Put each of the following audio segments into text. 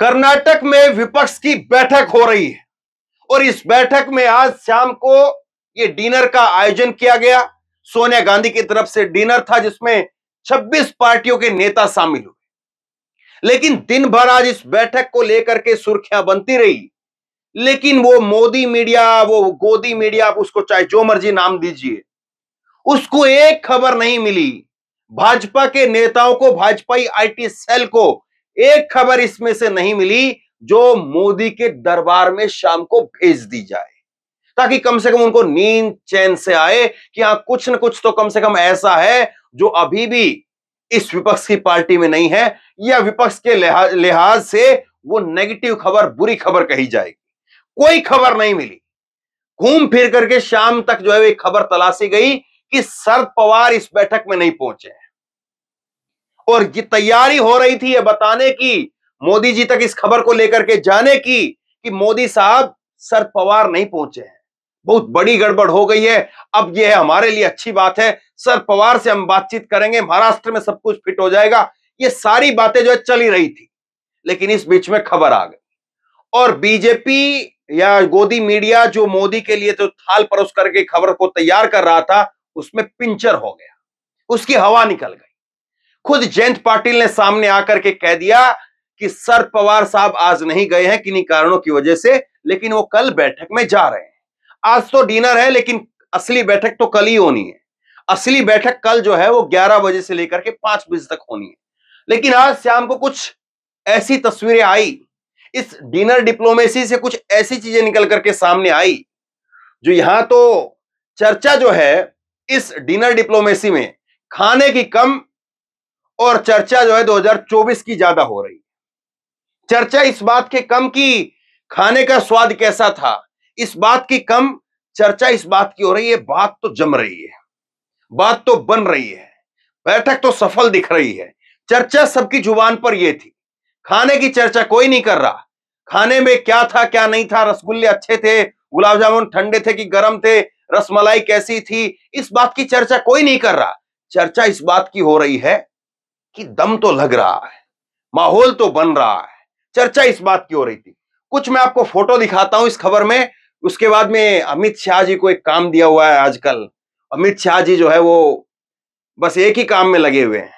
कर्नाटक में विपक्ष की बैठक हो रही है और इस बैठक में आज शाम को ये डिनर का आयोजन किया गया। सोनिया गांधी की तरफ से डिनर था जिसमें 26 पार्टियों के नेता शामिल हुए। लेकिन दिन भर आज इस बैठक को लेकर के सुर्खियां बनती रही, लेकिन वो मोदी मीडिया, वो गोदी मीडिया, आप उसको चाहे जो मर्जी नाम दीजिए, उसको एक खबर नहीं मिली। भाजपा के नेताओं को, भाजपाई आईटी सेल को एक खबर इसमें से नहीं मिली जो मोदी के दरबार में शाम को भेज दी जाए, ताकि कम से कम उनको नींद चैन से आए कि हाँ कुछ न कुछ तो कम से कम ऐसा है जो अभी भी इस विपक्ष की पार्टी में नहीं है, या विपक्ष के लिहाज से वो नेगेटिव खबर, बुरी खबर कही जाएगी। कोई खबर नहीं मिली। घूम फिर करके शाम तक जो है एक खबर तलाशी गई कि शरद पवार इस बैठक में नहीं पहुंचे हैं, और ये तैयारी हो रही थी ये बताने की, मोदी जी तक इस खबर को लेकर के जाने की कि मोदी साहब शरद पवार नहीं पहुंचे हैं। बहुत बड़ी गड़बड़ हो गई है। अब यह हमारे लिए अच्छी बात है, शरद पवार से हम बातचीत करेंगे, महाराष्ट्र में सब कुछ फिट हो जाएगा। ये सारी बातें जो है चल ही रही थी, लेकिन इस बीच में खबर आ गई और बीजेपी या गोदी मीडिया जो मोदी के लिए तो थाल परोस करके खबर को तैयार कर रहा था, उसमें पिंचर हो गया, उसकी हवा निकल गई। खुद जयंत पाटिल ने सामने आकर के कह दिया कि शरद पवार साहब आज नहीं गए हैं किन्हीं कारणों की वजह से, लेकिन वो कल बैठक में जा रहे हैं। आज तो डिनर है, लेकिन असली बैठक तो कल ही होनी है। असली बैठक कल जो है वो 11 बजे से लेकर के 5 बजे तक होनी है। लेकिन आज शाम को कुछ ऐसी तस्वीरें आई, इस डिनर डिप्लोमेसी से कुछ ऐसी चीजें निकल करके सामने आई जो यहां तो चर्चा जो है इस डिनर डिप्लोमेसी में खाने की कम और चर्चा जो है 2024 की ज्यादा हो रही है। चर्चा इस बात के कम की खाने का स्वाद कैसा था, इस बात की कम चर्चा इस बात की हो रही है बात तो जम रही है, बात तो बन रही है, बैठक तो सफल दिख रही है। चर्चा सबकी जुबान पर यह थी, खाने की चर्चा कोई नहीं कर रहा। खाने में क्या था क्या नहीं था, रसगुल्ले अच्छे थे, गुलाब जामुन ठंडे थे कि गर्म थे, रसमलाई कैसी थी, इस बात की चर्चा कोई नहीं कर रहा। चर्चा इस बात की हो रही है कि दम तो लग रहा है, माहौल तो बन रहा है। चर्चा इस बात की हो रही थी। कुछ मैं आपको फोटो दिखाता हूं इस खबर में, उसके बाद में अमित शाह जी को एक काम दिया हुआ है आजकल। अमित शाह जी जो है वो बस एक ही काम में लगे हुए हैं,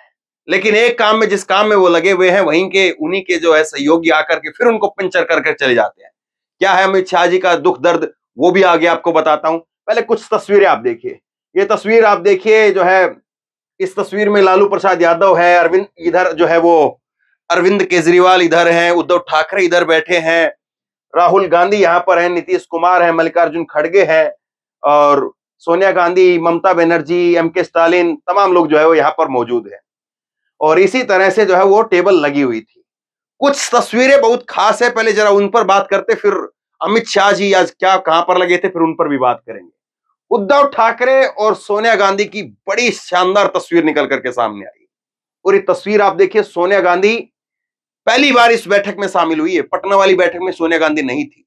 लेकिन एक काम में, जिस काम में वो लगे हुए हैं, वहीं के उन्हीं के जो है सहयोगी आकर के फिर उनको पंचर कर चले जाते हैं। क्या है अमित शाह जी का दुख दर्द, वो भी आगे आपको बताता हूं। पहले कुछ तस्वीरें आप देखिए। ये तस्वीर आप देखिए जो है, इस तस्वीर में लालू प्रसाद यादव है, अरविंद इधर जो है वो अरविंद केजरीवाल इधर हैं, उद्धव ठाकरे इधर बैठे हैं, राहुल गांधी यहाँ पर हैं, नीतीश कुमार हैं, मल्लिकार्जुन खड़गे हैं, और सोनिया गांधी, ममता बनर्जी, एमके स्टालिन, तमाम लोग जो है वो यहाँ पर मौजूद हैं। और इसी तरह से जो है वो टेबल लगी हुई थी। कुछ तस्वीरें बहुत खास है, पहले जरा उन पर बात करते, फिर अमित शाह जी आज क्या कहां पर लगे थे फिर उन पर भी बात करेंगे। उद्धव ठाकरे और सोनिया गांधी की बड़ी शानदार तस्वीर निकल करके सामने आई। और ये तस्वीर आप देखिए, सोनिया गांधी पहली बार इस बैठक में शामिल हुई है। पटना वाली बैठक में सोनिया गांधी नहीं थी,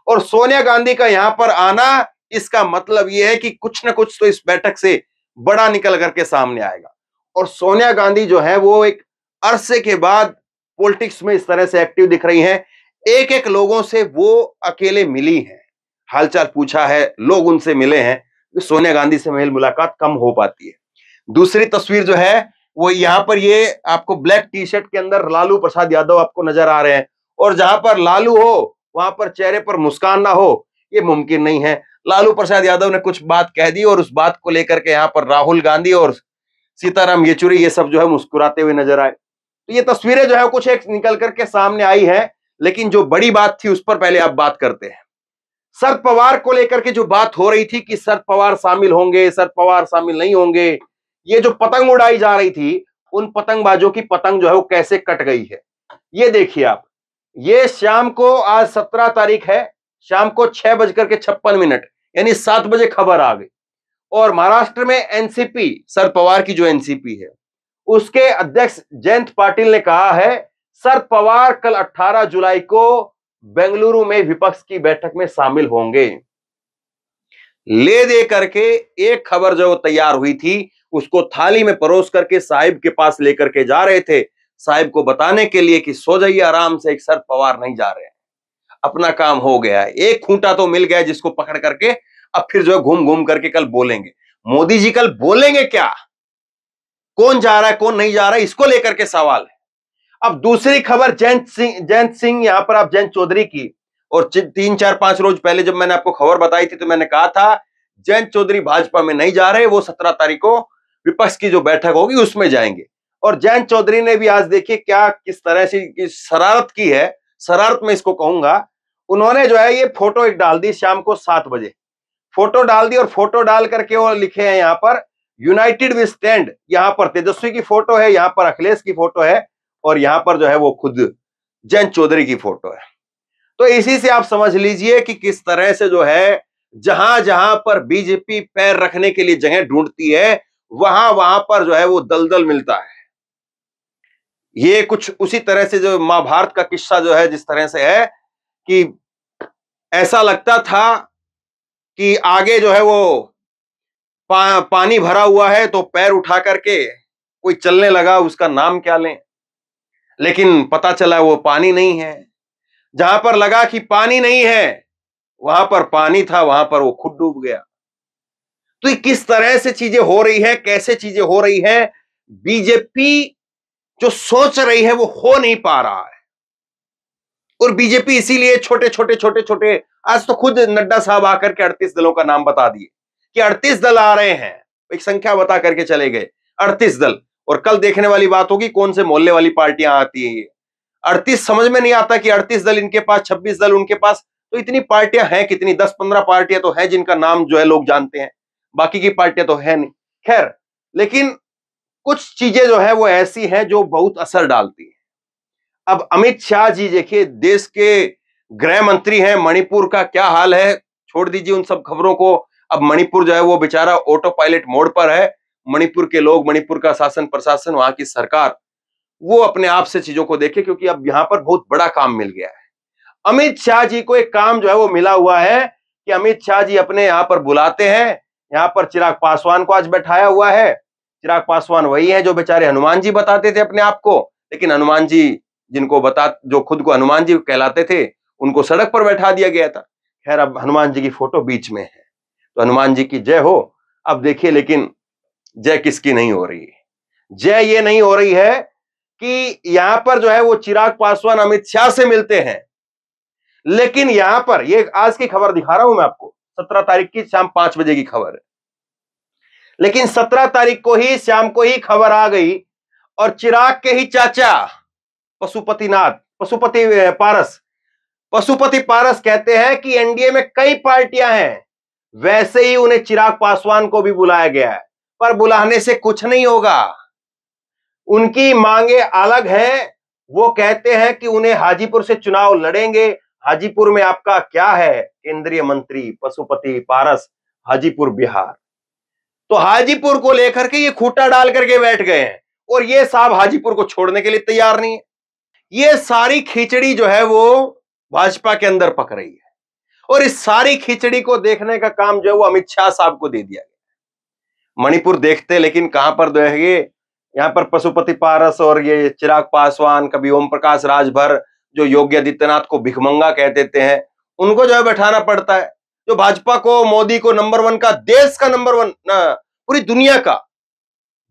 और सोनिया गांधी का यहां पर आना, इसका मतलब यह है कि कुछ ना कुछ तो इस बैठक से बड़ा निकल करके सामने आएगा। और सोनिया गांधी जो है वो एक अरसे के बाद पॉलिटिक्स में इस तरह से एक्टिव दिख रही हैं। एक एक लोगों से वो अकेले मिली हैं, हालचाल पूछा है, लोग उनसे मिले हैं। सोनिया गांधी से मेल मुलाकात कम हो पाती है। दूसरी तस्वीर जो है वो यहाँ पर, ये आपको ब्लैक टी शर्ट के अंदर लालू प्रसाद यादव आपको नजर आ रहे हैं, और जहां पर लालू हो वहां पर चेहरे पर मुस्कान ना हो, ये मुमकिन नहीं है। लालू प्रसाद यादव ने कुछ बात कह दी और उस बात को लेकर के यहाँ पर राहुल गांधी और सीताराम येचुरी ये सब जो है मुस्कुराते हुए नजर आए। तो ये तस्वीरें जो है कुछ एक निकल करके सामने आई है, लेकिन जो बड़ी बात थी उस पर पहले आप बात करते हैं। शरद पवार को लेकर के जो बात हो रही थी कि शरद पवार शामिल होंगे, शरद पवार शामिल नहीं होंगे, ये जो पतंग उड़ाई जा रही थी, उन पतंगबाजों की पतंग जो है वो कैसे कट गई है। ये देखिए आप, ये शाम को, आज 17 तारीख है, शाम को 6:56 यानी 7 बजे खबर आ गई। और महाराष्ट्र में एनसीपी, शरद पवार की जो एनसीपी है, उसके अध्यक्ष जयंत पाटिल ने कहा है शरद पवार कल 18 जुलाई को बेंगलुरु में विपक्ष की बैठक में शामिल होंगे। ले दे करके एक खबर जो तैयार हुई थी उसको थाली में परोस करके साहिब के पास लेकर के जा रहे थे, साहिब को बताने के लिए कि सो जाइए आराम से, एक शरद पवार नहीं जा रहे हैं, अपना काम हो गया है। एक खूंटा तो मिल गया जिसको पकड़ करके अब फिर जो है घूम घूम करके कल बोलेंगे। मोदी जी कल बोलेंगे क्या, कौन जा रहा है कौन नहीं जा रहा है, इसको लेकर के सवाल है। अब दूसरी खबर जयंत सिंह यहां पर आप जयंत चौधरी की, और 3-4-5 रोज पहले जब मैंने आपको खबर बताई थी तो मैंने कहा था जयंत चौधरी भाजपा में नहीं जा रहे, वो 17 तारीख को विपक्ष की जो बैठक होगी उसमें जाएंगे। और जयंत चौधरी ने भी आज देखिए क्या किस तरह से शरारत की है, शरारत में इसको कहूंगा। उन्होंने जो है ये फोटो एक डाल दी शाम को 7 बजे, फोटो डाल दी और फोटो डाल करके वो लिखे हैं यहाँ पर यूनाइटेड वी स्टैंड। यहाँ पर तेजस्वी की फोटो है, यहाँ पर अखिलेश की फोटो है, और यहाँ पर जो है वो खुद जयंत चौधरी की फोटो है। तो इसी से आप समझ लीजिए कि किस तरह से जो है जहां जहां पर बीजेपी पैर रखने के लिए जगह ढूंढती है वहां वहां पर जो है वो दलदल मिलता है। ये कुछ उसी तरह से जो महाभारत का किस्सा जो है जिस तरह से है कि ऐसा लगता था कि आगे जो है वो पानी भरा हुआ है तो पैर उठा करके कोई चलने लगा, उसका नाम क्या लें, लेकिन पता चला वो पानी नहीं है। जहां पर लगा कि पानी नहीं है वहां पर पानी था, वहां पर वो खुद डूब गया। तो ये किस तरह से चीजें हो रही है, कैसे चीजें हो रही है, बीजेपी जो सोच रही है वो हो नहीं पा रहा है। और बीजेपी इसीलिए छोटे छोटे छोटे छोटे, आज तो खुद नड्डा साहब आकर के 38 दलों का नाम बता दिए कि 38 दल आ रहे हैं, एक संख्या बता करके चले गए 38 दल। और कल देखने वाली बात होगी कौन से मोहल्ले वाली पार्टियां आती है। ये 38 समझ में नहीं आता कि 38 दल इनके पास, 26 दल उनके पास, तो इतनी पार्टियां हैं कितनी, 10-15 पार्टियां तो हैं जिनका नाम जो है लोग जानते हैं, बाकी की पार्टियां तो है नहीं। खैर, लेकिन कुछ चीजें जो है वो ऐसी हैं जो बहुत असर डालती है। अब अमित शाह जी देखिए देश के गृह मंत्री हैं, मणिपुर का क्या हाल है छोड़ दीजिए उन सब खबरों को। अब मणिपुर जो है वो बेचारा ऑटो पायलट मोड पर है। मणिपुर के लोग, मणिपुर का शासन प्रशासन, वहां की सरकार, वो अपने आप से चीजों को देखे, क्योंकि अब यहां पर बहुत बड़ा काम मिल गया है। अमित शाह जी को एक काम जो है वो मिला हुआ है कि अमित शाह जी अपने यहां पर बुलाते हैं। यहां पर चिराग पासवान को आज बैठाया हुआ है। चिराग पासवान वही है जो बेचारे हनुमान जी बताते थे अपने आप को, लेकिन हनुमान जी जो खुद को हनुमान जी कहलाते थे उनको सड़क पर बैठा दिया गया था। खैर, अब हनुमान जी की फोटो बीच में है, तो हनुमान जी की जय हो। अब देखिए लेकिन जय किसकी नहीं हो रही है, जय ये नहीं हो रही है कि यहां पर जो है वो चिराग पासवान अमित शाह से मिलते हैं, लेकिन यहां पर ये आज की खबर दिखा रहा हूं मैं आपको, 17 तारीख की शाम 5 बजे की खबर है। लेकिन 17 तारीख को ही शाम को ही खबर आ गई और चिराग के ही चाचा पशुपति पारस कहते हैं कि एनडीए में कई पार्टियां हैं, वैसे ही उन्हें चिराग पासवान को भी बुलाया गया है, पर बुलाने से कुछ नहीं होगा। उनकी मांगे अलग हैं। वो कहते हैं कि उन्हें हाजीपुर से चुनाव लड़ेंगे। हाजीपुर में आपका क्या है, केंद्रीय मंत्री पशुपति पारस, हाजीपुर बिहार। तो हाजीपुर को लेकर के ये खूंटा डाल करके बैठ गए हैं, और ये साहब हाजीपुर को छोड़ने के लिए तैयार नहीं है। ये सारी खिचड़ी जो है वो भाजपा के अंदर पक रही है, और इस सारी खिचड़ी को देखने का काम जो है वो अमित शाह साहब को दे दिया गया। मणिपुर देखते, लेकिन कहां पर जो है ये यहाँ पर पशुपति पारस और ये चिराग पासवान, कभी ओम प्रकाश राजभर जो योगी आदित्यनाथ को भिखमंगा कह देते हैं, उनको जो है बैठाना पड़ता है। जो भाजपा को, मोदी को नंबर 1 का, देश का नंबर 1 ना, पूरी दुनिया का,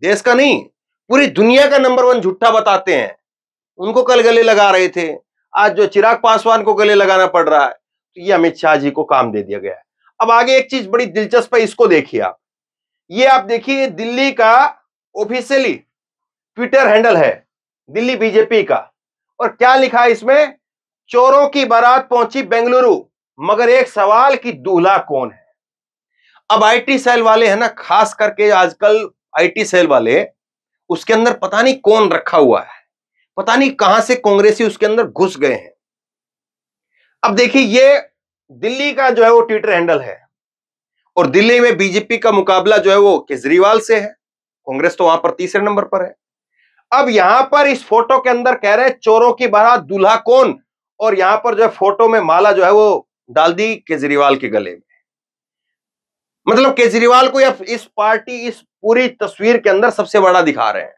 देश का नहीं पूरी दुनिया का नंबर 1 झूठा बताते हैं, उनको कल गले लगा रहे थे। आज जो चिराग पासवान को गले लगाना पड़ रहा है, तो ये अमित शाह जी को काम दे दिया गया है। अब आगे एक चीज बड़ी दिलचस्प है, इसको देखिए आप। ये आप देखिए दिल्ली का ऑफिशियली ट्विटर हैंडल है दिल्ली बीजेपी का, और क्या लिखा है इसमें, चोरों की बारात पहुंची बेंगलुरु, मगर एक सवाल कि दूल्हा कौन है। अब आईटी सेल वाले हैं ना, खास करके आजकल आईटी सेल वाले, उसके अंदर पता नहीं कौन रखा हुआ है, पता नहीं कहां से कांग्रेसी उसके अंदर घुस गए हैं। अब देखिए ये दिल्ली का जो है वो ट्विटर हैंडल है, और दिल्ली में बीजेपी का मुकाबला जो है वो केजरीवाल से है, कांग्रेस तो वहां पर तीसरे नंबर पर है। अब यहां पर इस फोटो के अंदर कह रहे हैं चोरों की बारात दूल्हा कौन, और यहां पर जो है फोटो में माला जो है वो डाल दी केजरीवाल के गले में। मतलब केजरीवाल को या इस पार्टी, इस पूरी तस्वीर के अंदर सबसे बड़ा दिखा रहे हैं।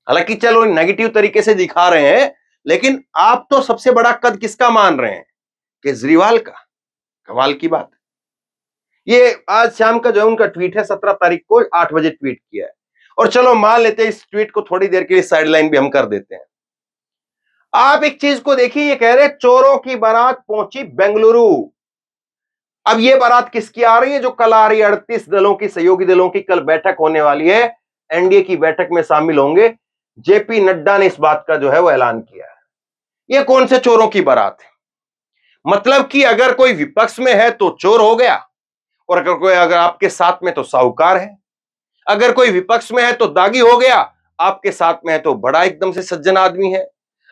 हालांकि चलो नेगेटिव तरीके से दिखा रहे हैं, लेकिन आप तो सबसे बड़ा कद किसका मान रहे हैं? केजरीवाल का। कमाल की बात। ये आज शाम का जो है उनका ट्वीट है, 17 तारीख को 8 बजे ट्वीट किया है। और चलो मान लेते हैं इस ट्वीट को थोड़ी देर के लिए साइडलाइन भी हम कर देते हैं। आप एक चीज को देखिए, ये कह रहे हैं चोरों की बारात पहुंची बेंगलुरु। अब ये बारात किसकी आ रही है? जो कल आ रही है 38 दलों की, सहयोगी दलों की कल बैठक होने वाली है, एनडीए की बैठक में शामिल होंगे। जेपी नड्डा ने इस बात का जो है वो ऐलान किया है। ये कौन से चोरों की बारात है? मतलब कि अगर कोई विपक्ष में है तो चोर हो गया, और अगर आपके साथ में तो साहूकार है। अगर कोई विपक्ष में है तो दागी हो गया, आपके साथ में है तो बड़ा एकदम से सज्जन आदमी है।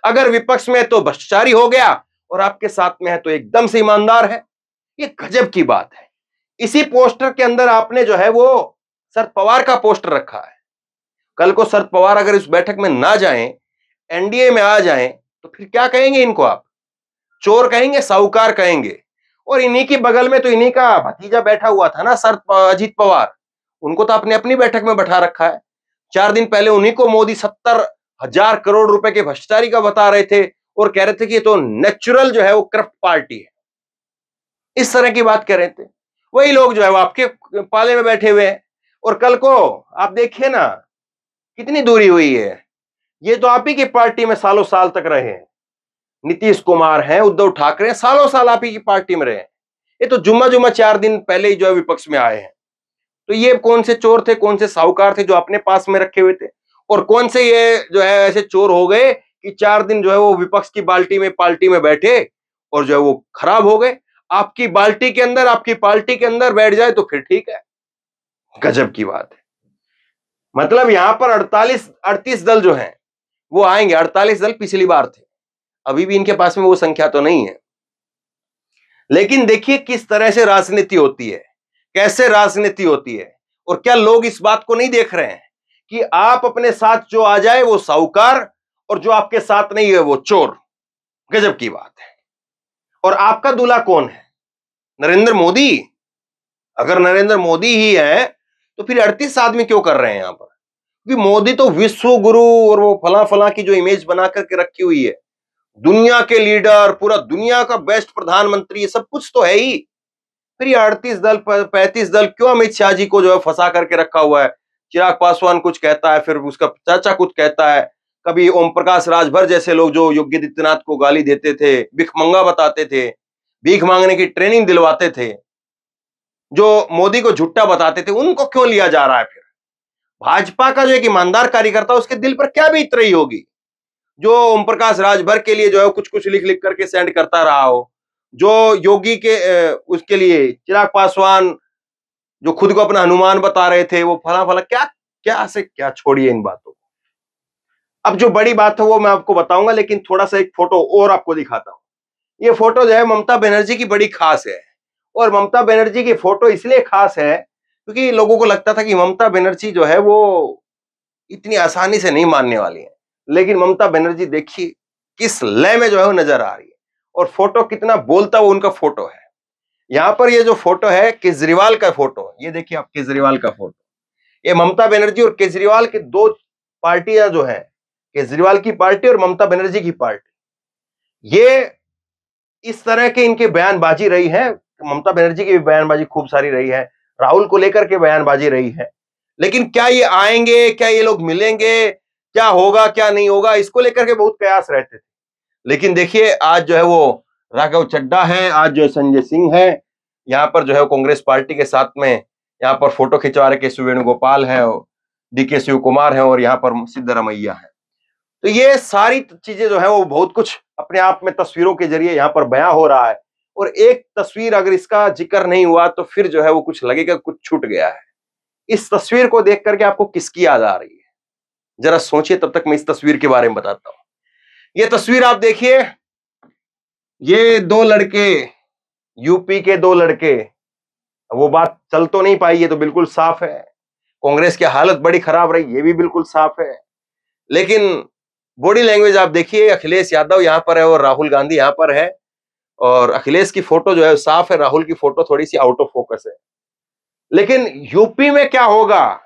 अगर विपक्ष में है तो भ्रष्टाचारी हो गया, और आपके साथ में है तो एकदम से ईमानदार है। ये गजब की बात है। इसी पोस्टर के अंदर आपने जो है वो शरद पवार का पोस्टर रखा है। कल को शरद पवार अगर इस बैठक में ना जाएं, एनडीए में आ जाएं, तो फिर क्या कहेंगे इनको? आप चोर कहेंगे, साहूकार कहेंगे। और इन्हीं की बगल में तो इन्हीं का भतीजा बैठा हुआ था ना, अजीत पवार। उनको तो आपने अपनी बैठक में बैठा रखा है। 4 दिन पहले उन्हीं को मोदी 70,000 करोड़ रुपए के भ्रष्टाचारी का बता रहे थे, और कह रहे थे कि ये तो नेचुरल जो है वो करप्ट पार्टी है। इस तरह की बात कर रहे थे। वही लोग जो है वो आपके पाले में बैठे हुए हैं। और कल को आप देखिए ना कितनी दूरी हुई है। ये तो आप ही की पार्टी में सालों साल तक रहे हैं। नीतीश कुमार हैं, उद्धव ठाकरे, सालों साल आप ही की पार्टी में रहे हैं। ये तो जुम्मा जुम्मा 4 दिन पहले ही जो है विपक्ष में आए हैं। तो ये कौन से चोर थे, कौन से साहूकार थे जो अपने पास में रखे हुए थे? और कौन से ये जो है ऐसे चोर हो गए कि 4 दिन जो है वो विपक्ष की पार्टी में बैठे और जो है वो खराब हो गए? आपकी बाल्टी के अंदर, आपकी पार्टी के अंदर बैठ जाए तो फिर ठीक है। गजब की बात है। मतलब यहां पर 38 दल जो हैं वो आएंगे। 48 दल पिछली बार थे, अभी भी इनके पास में वो संख्या तो नहीं है। लेकिन देखिए किस तरह से राजनीति होती है, कैसे राजनीति होती है। और क्या लोग इस बात को नहीं देख रहे हैं कि आप अपने साथ जो आ जाए वो साहूकार, और जो आपके साथ नहीं है वो चोर? गजब की बात है। और आपका दूल्हा कौन है? नरेंद्र मोदी। अगर नरेंद्र मोदी ही है तो फिर 38 आदमी क्यों कर रहे हैं यहां पर? क्योंकि मोदी तो विश्व गुरु और वो फला फला की जो इमेज बना करके रखी हुई है, दुनिया के लीडर, पूरा दुनिया का बेस्ट प्रधानमंत्री, ये सब कुछ तो है ही। फिर ये 38 दल 35 दल क्यों अमित शाह जी को जो है फंसा करके रखा हुआ है? चिराग पासवान कुछ कहता है, फिर उसका चाचा कुछ कहता है, कभी ओम प्रकाश राजभर जैसे लोग जो योगी आदित्यनाथ को गाली देते थे, भिखमंगा बताते थे, भीख मांगने की ट्रेनिंग दिलवाते थे, जो मोदी को झुट्टा बताते थे, उनको क्यों लिया जा रहा है? फिर भाजपा का जो एक ईमानदार कार्यकर्ता, उसके दिल पर क्या बीत रही होगी, जो ओम प्रकाश राजभर के लिए जो है कुछ कुछ लिख लिख करके सेंड करता रहा हो, जो योगी के उसके लिए चिराग पासवान जो खुद को अपना हनुमान बता रहे थे, वो फला फला क्या क्या से क्या। छोड़िए इन बातों को। अब जो बड़ी बात है वो मैं आपको बताऊंगा, लेकिन थोड़ा सा एक फोटो और आपको दिखाता हूं। ये फोटो जो है ममता बनर्जी की बड़ी खास है। और ममता बनर्जी की फोटो इसलिए खास है क्योंकि लोगों को लगता था कि ममता बनर्जी जो है वो इतनी आसानी से नहीं मानने वाली है। लेकिन ममता बनर्जी देखिए किस लय में जो है वो नजर आ रही है, और फोटो कितना बोलता वो उनका फोटो है। यहां पर ये जो फोटो है केजरीवाल का फोटो, ये देखिए आप केजरीवाल का फोटो। ये ममता बनर्जी और केजरीवाल की दो पार्टियां जो है, केजरीवाल की पार्टी और ममता बनर्जी की पार्टी, ये इस तरह के इनके बयानबाजी रही है। ममता बनर्जी की भी बयानबाजी खूब सारी रही है, राहुल को लेकर के बयानबाजी रही है। लेकिन क्या ये आएंगे, क्या ये लोग मिलेंगे, क्या होगा क्या नहीं होगा, इसको लेकर के बहुत कयास रहते थे। लेकिन देखिए आज जो है वो राघव चड्ढा है, आज जो संजय सिंह है, यहाँ पर जो है कांग्रेस पार्टी के साथ में यहाँ पर फोटो खिंचवा रहे के वेणुगोपाल है, डीके शिव कुमार है, और यहाँ पर सिद्धरमैया है। तो ये सारी चीजें जो है वो बहुत कुछ अपने आप में तस्वीरों के जरिए यहाँ पर बयां हो रहा है। और एक तस्वीर अगर इसका जिक्र नहीं हुआ तो फिर जो है वो कुछ लगेगा कुछ छूट गया है। इस तस्वीर को देख करके आपको किसकी याद आ रही है, जरा सोचिए। तब तक मैं इस तस्वीर के बारे में बताता हूं। ये तस्वीर आप देखिए, ये 2 लड़के, यूपी के 2 लड़के। वो बात चल तो नहीं पाई, ये तो बिल्कुल साफ है। कांग्रेस की हालत बड़ी खराब रही, ये भी बिल्कुल साफ है। लेकिन बॉडी लैंग्वेज आप देखिए, अखिलेश यादव यहाँ पर है और राहुल गांधी यहाँ पर है। और अखिलेश की फोटो जो है साफ है, राहुल की फोटो थोड़ी सी आउट ऑफ फोकस है। लेकिन यूपी में क्या होगा,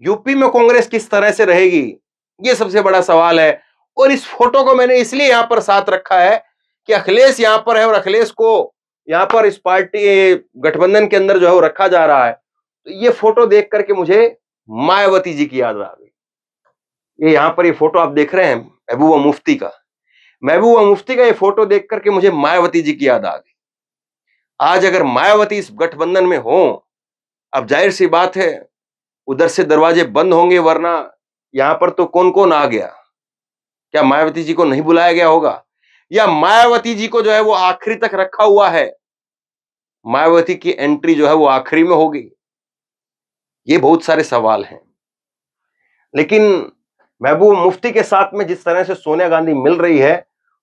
यूपी में कांग्रेस किस तरह से रहेगी, ये सबसे बड़ा सवाल है। और इस फोटो को मैंने इसलिए यहां पर साथ रखा है कि अखिलेश यहां पर है और अखिलेश को यहां पर इस पार्टी गठबंधन के अंदर जो है वो रखा जा रहा है। तो ये फोटो देख करके मुझे मायावती जी की याद आ गई। ये यहां पर ये फोटो आप देख रहे हैं महबूबा मुफ्ती का, महबूबा मुफ्ती का ये फोटो देख करके मुझे मायावती जी की याद आ गई। आज अगर मायावती इस गठबंधन में हो, अब जाहिर सी बात है उधर से दरवाजे बंद होंगे, वरना यहां पर तो कौन कौन आ गया। क्या मायावती जी को नहीं बुलाया गया होगा, या मायावती जी को जो है वो आखिरी तक रखा हुआ है, मायावती की एंट्री जो है वो आखिरी में होगी। ये बहुत सारे सवाल हैं। लेकिन महबूब मुफ्ती के साथ में जिस तरह से सोनिया गांधी मिल रही है,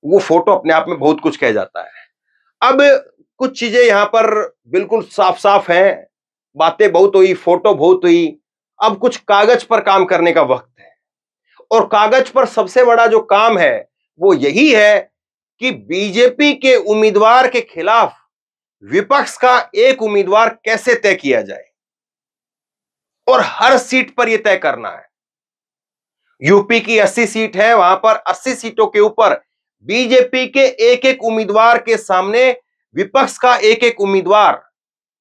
वो फोटो अपने आप में बहुत कुछ कह जाता है। अब कुछ चीजें यहां पर बिल्कुल साफ साफ हैं, बातें बहुत हुई, फोटो बहुत हुई, अब कुछ कागज पर काम करने का वक्त है। और कागज पर सबसे बड़ा जो काम है वो यही है कि बीजेपी के उम्मीदवार के खिलाफ विपक्ष का एक उम्मीदवार कैसे तय किया जाए, और हर सीट पर यह तय करना है। यूपी की 80 सीट है, वहां पर 80 सीटों के ऊपर बीजेपी के एक एक उम्मीदवार के सामने विपक्ष का एक एक उम्मीदवार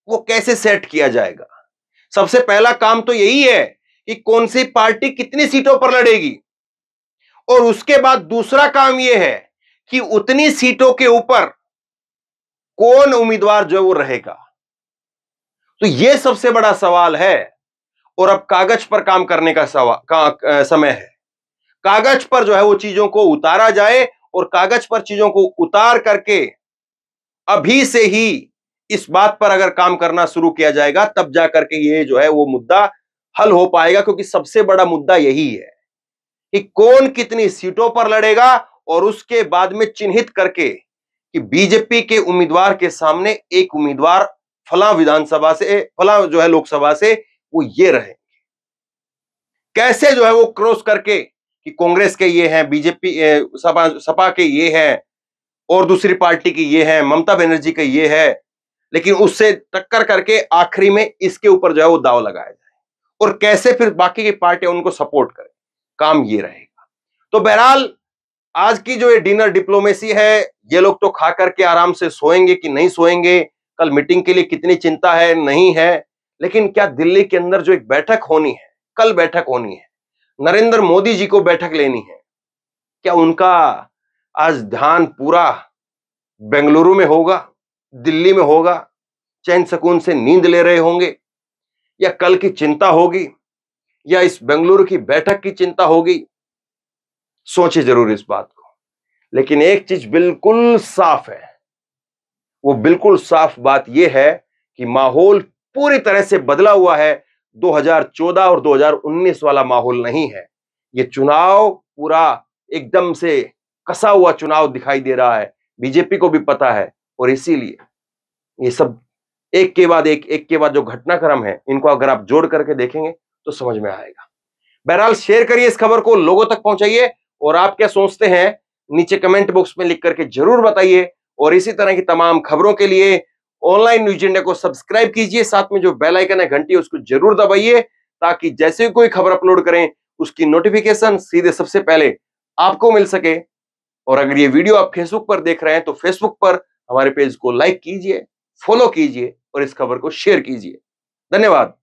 वो कैसे सेट किया जाएगा। सबसे पहला काम तो यही है कि कौन सी पार्टी कितनी सीटों पर लड़ेगी, और उसके बाद दूसरा काम यह है कि उतनी सीटों के ऊपर कौन उम्मीदवार जो वो रहेगा। तो यह सबसे बड़ा सवाल है। और अब कागज पर काम करने का समय है। कागज पर जो है वो चीजों को उतारा जाए, और कागज पर चीजों को उतार करके अभी से ही इस बात पर अगर काम करना शुरू किया जाएगा, तब जाकर के ये जो है वो मुद्दा हल हो पाएगा। क्योंकि सबसे बड़ा मुद्दा यही है कि कौन कितनी सीटों पर लड़ेगा, और उसके बाद में चिन्हित करके कि बीजेपी के उम्मीदवार के सामने एक उम्मीदवार फला विधानसभा से, फला जो है लोकसभा से, वो ये रहे। कैसे जो है वो क्रॉस करके कि कांग्रेस के ये हैं, बीजेपी सपा के ये हैं, और दूसरी पार्टी की ये है, ममता बनर्जी के ये है, लेकिन उससे टक्कर करके आखिरी में इसके ऊपर जो है वो दाव लगाया जाए, और कैसे फिर बाकी की पार्टियां उनको सपोर्ट करें। काम ये रहेगा। तो बहरहाल आज की जो ये डिनर डिप्लोमेसी है, ये लोग तो खा करके आराम से सोएंगे कि नहीं सोएंगे, कल मीटिंग के लिए कितनी चिंता है नहीं है। लेकिन क्या दिल्ली के अंदर जो एक बैठक होनी है, कल बैठक होनी है, नरेंद्र मोदी जी को बैठक लेनी है, क्या उनका आज ध्यान पूरा बेंगलुरु में होगा, दिल्ली में होगा, चैन सुकून से नींद ले रहे होंगे, या कल की चिंता होगी, या इस बेंगलुरु की बैठक की चिंता होगी? सोचे जरूर इस बात को। लेकिन एक चीज बिल्कुल साफ है, वो बिल्कुल साफ बात यह है कि माहौल पूरी तरह से बदला हुआ है। 2014 और 2019 वाला माहौल नहीं है। ये चुनाव पूरा एकदम से कसा हुआ चुनाव दिखाई दे रहा है, बीजेपी को भी पता है। और इसीलिए ये सब एक के बाद एक के बाद जो घटनाक्रम है, इनको अगर आप जोड़ करके देखेंगे तो समझ में आएगा। बहरहाल शेयर करिए इस खबर को, लोगों तक पहुंचाइए, और आप क्या सोचते हैं नीचे कमेंट बॉक्स में लिख करके जरूर बताइए। और इसी तरह की तमाम खबरों के लिए ऑनलाइन न्यूज इंडिया को सब्सक्राइब कीजिए, साथ में जो बेल आइकन है घंटी उसको जरूर दबाइए, ताकि जैसे कोई खबर अपलोड करें उसकी नोटिफिकेशन सीधे सबसे पहले आपको मिल सके। और अगर ये वीडियो आप फेसबुक पर देख रहे हैं तो फेसबुक पर हमारे पेज को लाइक कीजिए, फॉलो कीजिए, और इस खबर को शेयर कीजिए। धन्यवाद।